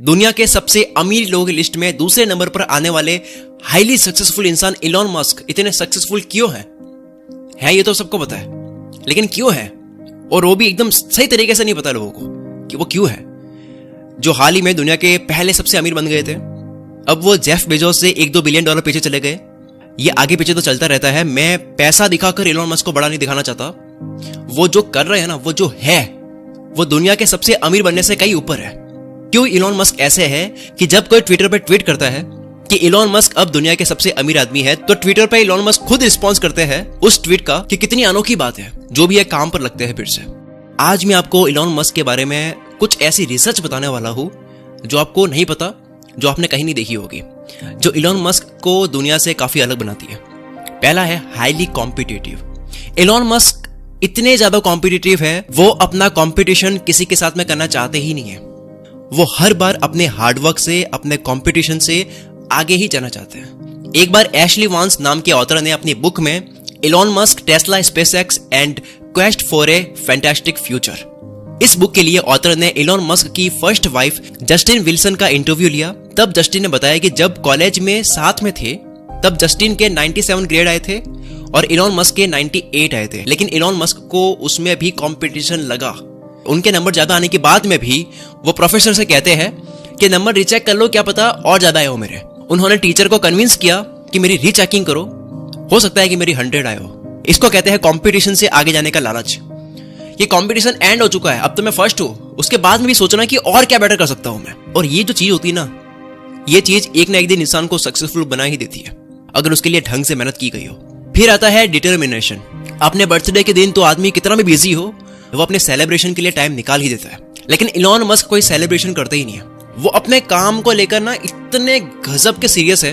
दुनिया के सबसे अमीर लोगों की लिस्ट में दूसरे नंबर पर आने वाले हाईली सक्सेसफुल इंसान इलॉन मस्क इतने सक्सेसफुल क्यों हैं? है ये तो सबको पता है, लेकिन क्यों है? और वो भी एकदम सही तरीके से नहीं पता लोगों को कि वो क्यों है। जो हाल ही में दुनिया के पहले सबसे अमीर बन गए थे, अब वो जेफ बेजोस से $1-2 बिलियन पीछे चले गए। ये आगे पीछे तो चलता रहता है। मैं पैसा दिखाकर इलॉन मस्क को बड़ा नहीं दिखाना चाहता। वो जो कर रहे हैं ना, वो जो है, वो दुनिया के सबसे अमीर बनने से कहीं ऊपर है। क्यों इलॉन मस्क ऐसे है कि जब कोई ट्विटर पर ट्वीट करता है कि इलॉन मस्क अब दुनिया के सबसे अमीर आदमी है, तो ट्विटर पे इलॉन मस्क खुद रिस्पॉन्स करते हैं उस ट्वीट का कि कितनी अनोखी बात है, जो भी है काम पर लगते हैं फिर से। आज मैं आपको इलॉन मस्क के बारे में कुछ ऐसी रिसर्च बताने वाला हूं जो आपको नहीं पता, जो आपने कहीं नहीं देखी होगी, जो इलॉन मस्क को दुनिया से काफी अलग बनाती है। पहला है हाईली कॉम्पिटिटिव। इलॉन मस्क इतने ज्यादा कॉम्पिटिटिव है, वो अपना कॉम्पिटिशन किसी के साथ में करना चाहते ही नहीं है। वो हर बार अपने हार्डवर्क से, अपने कॉम्पिटिशन से आगे ही जाना चाहते हैं। एक बार एशली वांस नाम के ऑथर ने अपनी बुक में Elon Musk, Tesla, SpaceX and quest for a fantastic future, इस बुक के लिए ऑथर ने इलॉन मस्क की फर्स्ट वाइफ जस्टिन विल्सन का इंटरव्यू लिया। तब जस्टिन ने बताया कि जब कॉलेज में साथ में थे, तब जस्टिन के 97 ग्रेड आए थे और इलॉन मस्क के 98 आए थे, लेकिन इलॉन मस्क को उसमें भी कंपटीशन लगा। उनके नंबर ज्यादा आने के बाद में भी वो प्रोफेसर से कहते हैं कि नंबर रीचेक कर लो, क्या पता और ज्यादा आए हो मेरे। उन्होंने टीचर को कन्विंस किया कि मेरी रीचेकिंग करो, हो सकता है कि मेरी 100 आए हो। इसको कहते हैं कंपटीशन से आगे जाने का लालच। ये कंपटीशन एंड हो चुका है, अब तो मैं फर्स्ट हूं, उसके बाद में भी सोचना कि और क्या बेटर कर सकता हूं मैं। और ये जो चीज होती है ना, ये चीज एक ना एक दिन इंसान को सक्सेसफुल बना ही देती है, अगर उसके लिए ढंग से मेहनत की गई हो। फिर आता है डिटर्मिनेशन। अपने बर्थडे के दिन तो आदमी कितना भी बिजी हो, वो अपने सेलिब्रेशन के लिए टाइम निकाल ही देता है, लेकिन इलॉन मस्क कोई सेलिब्रेशन करते ही नहीं है। वो अपने काम को लेकर ना इतने गजब के सीरियस है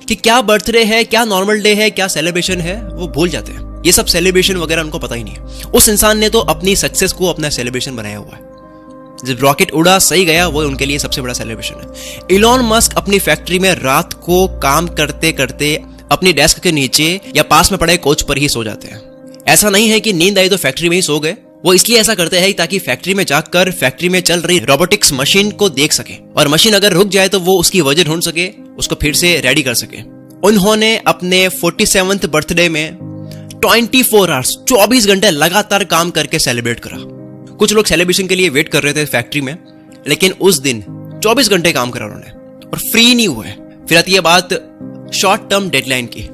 कि क्या बर्थडे है, क्या नॉर्मल डे है, क्या सेलिब्रेशन है, वो भूल जाते हैं। ये सब सेलिब्रेशन वगैरह उनको पता ही नहीं है। उस इंसान ने तो अपनी सक्सेस को अपना सेलिब्रेशन बनाया हुआ है। जब रॉकेट उड़ा, सही गया, वो उनके लिए सबसे बड़ा सेलिब्रेशन है। इलॉन मस्क अपनी फैक्ट्री में रात को काम करते करते अपनी डेस्क के नीचे या पास में पड़े कोच पर ही सो जाते हैं। ऐसा नहीं है कि नींद आई तो फैक्ट्री में ही सो गए। वो इसलिए ऐसा करते हैं ताकि फैक्ट्री में जाकर फैक्ट्री में चल रही रोबोटिक्स मशीन को देख सके, और मशीन अगर रुक जाए तो वो उसकी वजह ढूंढ सके, उसको फिर से रेडी कर सके। उन्होंने अपने 47th बर्थडे में 24 आवर्स 24 घंटे लगातार काम करके सेलिब्रेट करा। कुछ लोग सेलिब्रेशन के लिए वेट कर रहे थे फैक्ट्री में, लेकिन उस दिन 24 घंटे काम करा उन्होंने और फ्री नहीं हुए। फिर आती है बात शॉर्ट टर्म डेडलाइन की।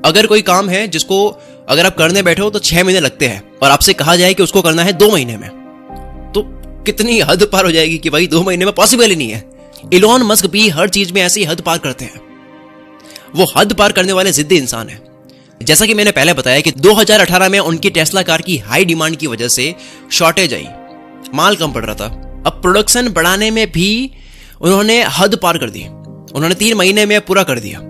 अगर कोई काम है जिसको अगर आप करने बैठे हो तो 6 महीने लगते हैं, और आपसे कहा जाए कि उसको करना है 2 महीने में, तो कितनी हद पार हो जाएगी कि भाई 2 महीने में पॉसिबल ही नहीं है। इलॉन मस्क भी हर चीज में ऐसी हद पार करते हैं। वो हद पार करने वाले जिद्दी इंसान है। जैसा कि मैंने पहले बताया कि 2018 में उनकी टेस्ला कार की हाई डिमांड की वजह से शॉर्टेज आई, माल कम पड़ रहा था। अब प्रोडक्शन बढ़ाने में भी उन्होंने हद पार कर दी। उन्होंने 3 महीने में पूरा कर दिया।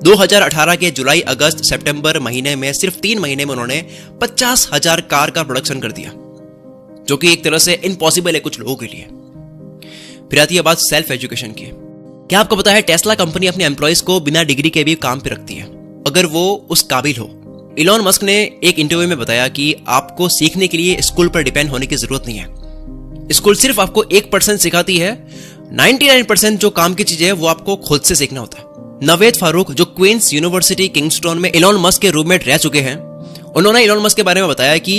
2018 के जुलाई, अगस्त, सितंबर महीने में, सिर्फ 3 महीने में उन्होंने 50,000 कार का प्रोडक्शन कर दिया, जो कि एक तरह से इम्पॉसिबल है कुछ लोगों के लिए। फिर आती है बात सेल्फ एजुकेशन की। क्या आपको पता है टेस्ला कंपनी अपने एम्प्लॉइज को बिना डिग्री के भी काम पे रखती है, अगर वो उस काबिल हो। इलॉन मस्क ने एक इंटरव्यू में बताया कि आपको सीखने के लिए स्कूल पर डिपेंड होने की जरूरत नहीं है। स्कूल सिर्फ आपको 1% सिखाती है, 99% जो काम की चीजें है वो आपको खुद से सीखना होता है। नवेद फारूक, जो क्वींस यूनिवर्सिटी किंगस्टन में इलॉन मस्क के रूममेट रह चुके हैं, उन्होंने इलॉन मस्क के बारे में बताया कि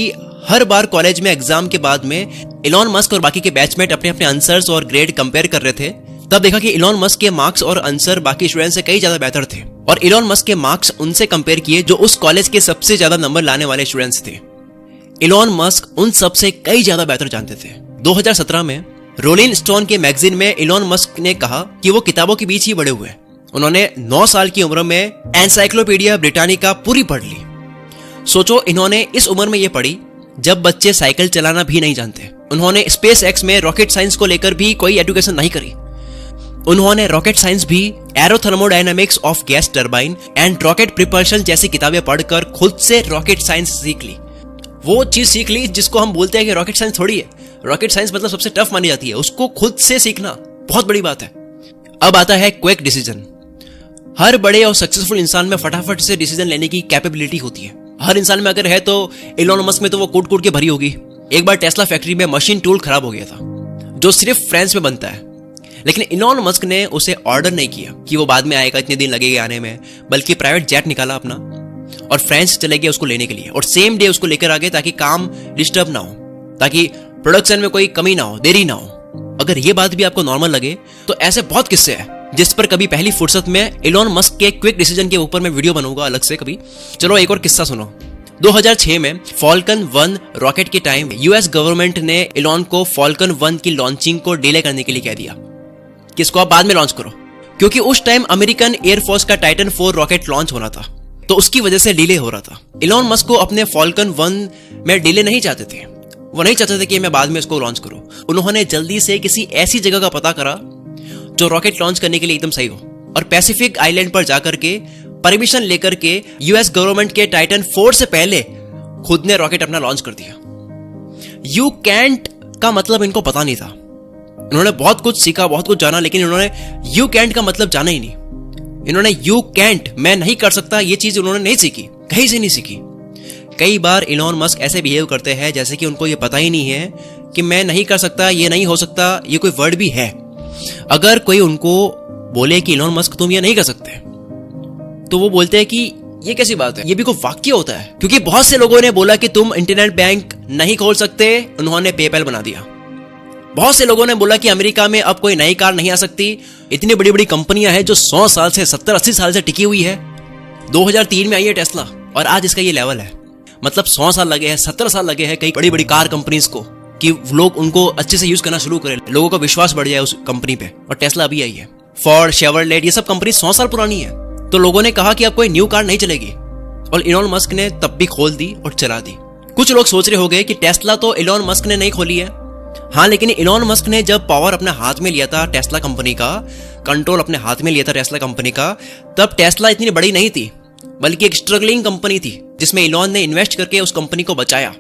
हर बार कॉलेज में एग्जाम के बाद में इलॉन मस्क और बाकी के बैचमेट अपने अपने आंसर्स और ग्रेड कंपेयर कर रहे थे, तब देखा कि इलॉन मस्क के मार्क्स और आंसर बाकी स्टूडेंट्स से कई ज्यादा बेहतर थे, और इलॉन मस्क के मार्क्स उनसे कंपेयर किए जो उस कॉलेज के सबसे ज्यादा नंबर लाने वाले स्टूडेंट्स थे। इलॉन मस्क उन सबसे कई ज्यादा बेहतर जानते थे। 2017 में रोलिंग स्टोन के मैगजीन में इलॉन मस्क ने कहा कि वो किताबों के बीच ही बड़े हुए। उन्होंने 9 साल की उम्र में एनसाइक्लोपीडिया ब्रिटानिका पूरी पढ़ ली। सोचो, इन्होंने इस उम्र में ये पढ़ी जब बच्चे साइकिल चलाना भी नहीं जानते। उन्होंने स्पेस एक्स में रॉकेट साइंस को लेकर भी कोई एजुकेशन नहीं करी। उन्होंने रॉकेट साइंस भी, aerothermodynamics of gas turbine and rocket propulsion जैसी किताबें पढ़कर खुद से रॉकेट साइंस सीख ली। वो चीज सीख ली जिसको हम बोलते हैं कि रॉकेट साइंस थोड़ी है। रॉकेट साइंस मतलब सबसे टफ मानी जाती है, उसको खुद से सीखना बहुत बड़ी बात है। अब आता है क्विक डिसीजन। हर बड़े और सक्सेसफुल इंसान में फटाफट से डिसीजन लेने की कैपेबिलिटी होती है। हर इंसान में अगर है तो इलॉन मस्क में तो वो कूट कूट के भरी होगी। एक बार टेस्ला फैक्ट्री में मशीन टूल खराब हो गया था, जो सिर्फ फ्रांस में बनता है, लेकिन इलॉन मस्क ने उसे ऑर्डर नहीं किया कि वो बाद में आएगा, इतने दिन लगेगा आने में, बल्कि प्राइवेट जेट निकाला अपना और फ्रांस चले गए उसको लेने के लिए, और सेम डे उसको लेकर आ गए ताकि काम डिस्टर्ब ना हो, ताकि प्रोडक्शन में कोई कमी ना हो, देरी ना हो। अगर ये बात भी आपको नॉर्मल लगे तो ऐसे बहुत किस्से हैं जिस पर कभी पहली फुर्सत में इलॉन मस्क के क्विक डिसीजन के ऊपर मैं वीडियो बनूंगा अलग से कभी। चलो एक और किस्सा सुनो। 2006 में फॉल्कन 1 रॉकेट के टाइम यूएस गवर्नमेंट ने इलॉन को फॉल्कन 1 की लॉन्चिंग को डिले करने के लिए कह दिया कि इसको आप बाद में लॉन्च करो, क्योंकि उस टाइम अमेरिकन एयरफोर्स का टाइटन 4 रॉकेट लॉन्च होना था, तो उसकी वजह से डिले हो रहा था। इलॉन मस्क को अपने फॉल्कन 1 में डिले नहीं चाहते थे, वो नहीं चाहते थे कि मैं बाद में इसको लॉन्च करूं। उन्होंने जल्दी से किसी ऐसी जगह का पता करा जो रॉकेट लॉन्च करने के लिए एकदम सही हो, और पैसिफिक आइलैंड पर जाकर के परमिशन लेकर के यूएस गवर्नमेंट के टाइटन 4 से पहले खुद ने रॉकेट अपना लॉन्च कर दिया। यू कैंट का मतलब इनको पता नहीं था। इन्होंने बहुत कुछ सीखा, बहुत कुछ जाना, लेकिन इन्होंने यू कैंट का मतलब जाना ही नहीं। इन्होंने यू कैंट, मैं नहीं कर सकता, ये चीज उन्होंने नहीं सीखी, कहीं से नहीं सीखी। कई बार इलॉन मस्क ऐसे बिहेव करते हैं जैसे कि उनको ये पता ही नहीं है कि मैं नहीं कर सकता, ये नहीं हो सकता, ये कोई वर्ड भी है। अगर कोई उनको बोले कि इलॉन मस्क तुम ये नहीं कर सकते, तो वो बोलते हैं कि ये कैसी बात है, ये भी कोई वाक्य होता है। क्योंकि बहुत से लोगों ने बोला कि तुम इंटरनेट बैंक नहीं खोल सकते, उन्होंने पेपैल बना दिया। बहुत से लोगों ने बोला कि अमेरिका में अब कोई नई कार नहीं आ सकती। इतनी बड़ी बड़ी कंपनियां हैं जो 100 साल से 70-80 साल से टिकी हुई है। 2003 में आई है टेस्ला और आज इसका ये लेवल है। मतलब 100 साल लगे हैं, 70 साल लगे हैं कई बड़ी बड़ी कार कंपनीज को कि लोग उनको अच्छे से यूज करना शुरू करें, लोगों का विश्वास बढ़ जाए उस कंपनी पे। और टेस्ला अभी आई है। फोर्ड, शेवरलेट, ये सब कंपनी 100 साल पुरानी है। तो लोगों ने कहा कि अब कोई न्यू कार नहीं चलेगी, और इलॉन मस्क ने तब भी खोल दी और चला दी। कुछ लोग सोच रहे होंगे कि टेस्ला तो इलॉन मस्क ने नहीं खोली है। हाँ, लेकिन इलॉन मस्क ने जब पावर अपने हाथ में लिया था, टेस्ला कंपनी का कंट्रोल अपने हाथ में लिया था टेस्ला कंपनी का, तब टेस्ला इतनी बड़ी नहीं थी, बल्कि एक स्ट्रगलिंग कंपनी थी जिसमें इलॉन ने इन्वेस्ट करके उस कंपनी को बचाया,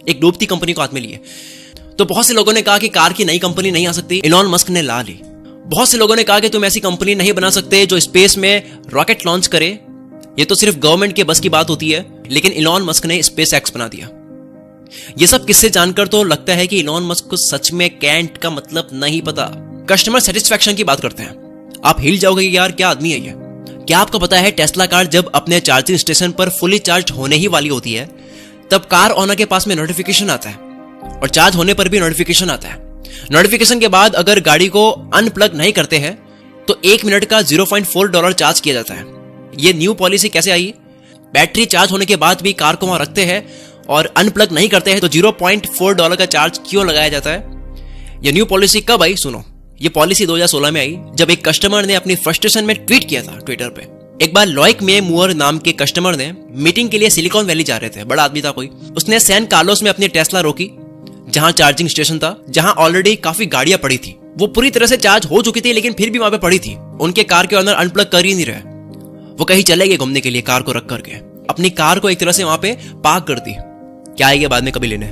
एक डूबती कंपनी को हाथ में लिए। तो बहुत से लोगों ने कहा कि कार की नई कंपनी नहीं आ सकती, इलॉन मस्क ने ला ली। बहुत से लोगों ने कहा कि तुम ऐसी कंपनी नहीं बना सकते जो स्पेस में रॉकेट लॉन्च करे, ये तो सिर्फ गवर्नमेंट के बस की बात होती है। लेकिन इलॉन मस्क ने स्पेस एक्स बना दिया। ये सब किस्से जानकर तो लगता है कि इलॉन मस्क को सच में कैंट का मतलब नहीं पता। कस्टमर सेटिस्फैक्शन की बात करते हैं। आप हिल जाओगे कि यार क्या आदमी है ये। क्या आपको पता है टेस्ला कार जब अपने चार्जिंग स्टेशन पर फुली चार्ज होने ही वाली होती है, तब कार ओनर के पास में नोटिफिकेशन आता है, और चार्ज होने पर भी नोटिफिकेशन आता है। नोटिफिकेशन के बाद अगर गाड़ी को अनप्लग नहीं करते हैं तो 1 मिनट का $0.4 चार्ज किया जाता है। ये न्यू पॉलिसी कैसे आई? बैटरी चार्ज होने के बाद भी कार को वहां रखते हैं और अनप्लग नहीं करते हैं तो $0.4 का चार्ज क्यों लगाया जाता है? ये न्यू पॉलिसी कब आई? सुनो, ये पॉलिसी 2016 में आई जब एक कस्टमर ने अपनी फ्रस्ट्रेशन में ट्वीट किया था ट्विटर पे। एक बार लॉइक में मुअर नाम के कस्टमर ने मीटिंग के लिए सिलिकॉन वैली जा रहे थे, बड़ा आदमी था कोई। उसने सैन कार्लोस में अपनी टेस्ला रोकी, जहां चार्जिंग स्टेशन था, जहां ऑलरेडी काफी गाड़ियां पड़ी थी। वो पूरी तरह से चार्ज हो चुकी थी, लेकिन फिर भी वहां पे पड़ी थी। उनके कार के अंदर अनप्लग कर ही नहीं रहे। वो कहीं चले गए घूमने के लिए, कार को रख करके अपनी कार को एक तरह से वहां पे पार्क कर दी। क्या आएगा बाद में कभी लेने।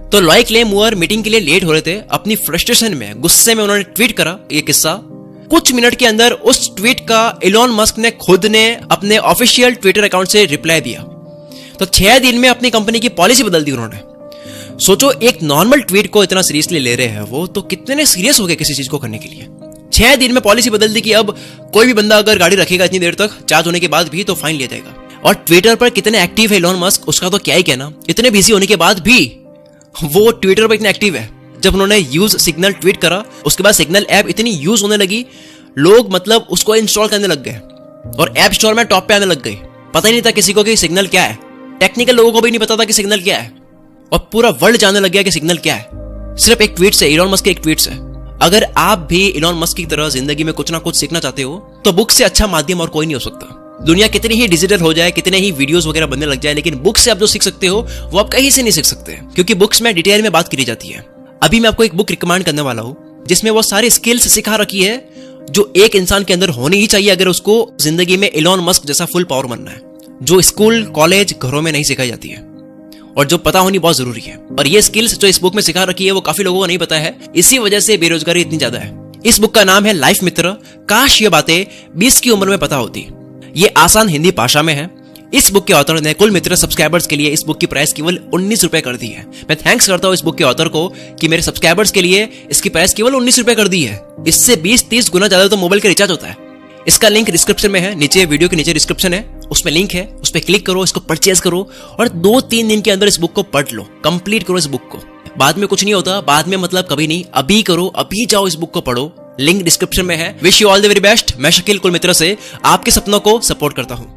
तो लॉइक ले मुअर मीटिंग के लिए लेट हो रहे थे। अपनी फ्रस्ट्रेशन में, गुस्से में उन्होंने ट्वीट करा ये किस्सा। कुछ मिनट के अंदर उस ट्वीट का इलॉन मस्क ने खुद ने अपने ऑफिशियल ट्विटर अकाउंट से रिप्लाई दिया। तो 6 दिन में अपनी कंपनी की पॉलिसी बदल दी उन्होंने। सोचो, एक नॉर्मल ट्वीट को इतना सीरियसली ले रहे हैं वो, तो कितने सीरियस हो गए किसी चीज को करने के लिए। 6 दिन में पॉलिसी बदल दी कि अब कोई भी बंदा अगर गाड़ी रखेगा इतनी देर तक चार्ज होने के बाद भी तो फाइन लिया जाएगा। और ट्विटर पर कितने एक्टिव है इलॉन मस्क, उसका तो क्या ही कहना। इतने बिजी होने के बाद भी वो ट्विटर पर इतने एक्टिव है। जब उन्होंने यूज सिग्नल ट्वीट करा, उसके बाद सिग्नल ऐप इतनी यूज होने लगी, लोग मतलब उसको इंस्टॉल करने लग गए और ऐप स्टोर में टॉप पे आने लग गई। पता ही नहीं था किसी को कि सिग्नल क्या है। टेक्निकल लोगों को भी नहीं पता था कि सिग्नल क्या है, और पूरा वर्ल्ड जानने लग गया कि सिग्नल क्या है, सिर्फ एक ट्वीट से, इलॉन मस्क के एक ट्वीट से। अगर आप भी इलॉन मस्क की तरह जिंदगी में कुछ ना कुछ सीखना चाहते हो, तो बुक से अच्छा माध्यम और कोई नहीं हो सकता। दुनिया कितनी ही डिजिटल हो जाए, कितने ही वीडियोस वगैरह बनने लग जाए, लेकिन बुक से आप जो सीख सकते हो वो आप कहीं से नहीं सीख सकते, क्योंकि बुक्स में डिटेल में बात करी जाती है। अभी मैं आपको एक बुक रिकमेंड करने वाला हूं जिसमें वो सारी स्किल्स सिखा रखी है जो एक इंसान के अंदर होनी ही चाहिए अगर उसको जिंदगी में इलॉन मस्क जैसा फुल पावर बनना है, जो स्कूल कॉलेज घरों में नहीं सिखाई जाती है और जो पता होनी बहुत जरूरी है। और ये स्किल्स जो इस बुक में सिखा रखी है वो काफी लोगों को नहीं पता है, इसी वजह से बेरोजगारी इतनी ज्यादा है। इस बुक का नाम है लाइफ मित्र। काश ये बातें 20 की उम्र में पता होती। ये आसान हिंदी भाषा में है। इस बुक के ऑथर ने कुल मित्र सब्सक्राइबर्स के लिए इस बुक की प्राइस केवल 19 रुपए कर दी है। मैं थैंक्स करता हूँ इस बुक के ऑथर को कि मेरे सब्सक्राइबर्स के लिए इसकी प्राइस केवल 19 रुपए कर दी है। इससे 20-30 गुना ज्यादा तो मोबाइल का रिचार्ज होता है। इसका लिंक डिस्क्रिप्शन में है, नीचे वीडियो के नीचे डिस्क्रिप्शन है, उसमें लिंक है, उस पर क्लिक करो, इसको परचेज करो और 2-3 दिन के अंदर इस बुक को पढ़ लो, कंप्लीट करो इस बुक को। बाद में कुछ नहीं होता, बाद में मतलब कभी नहीं, अभी करो, अभी जाओ इस बुक को पढ़ो। लिंक डिस्क्रिप्शन में है। Wish you all the very best. मैं शकील कुल मित्र से आपके सपनों को सपोर्ट करता हूं।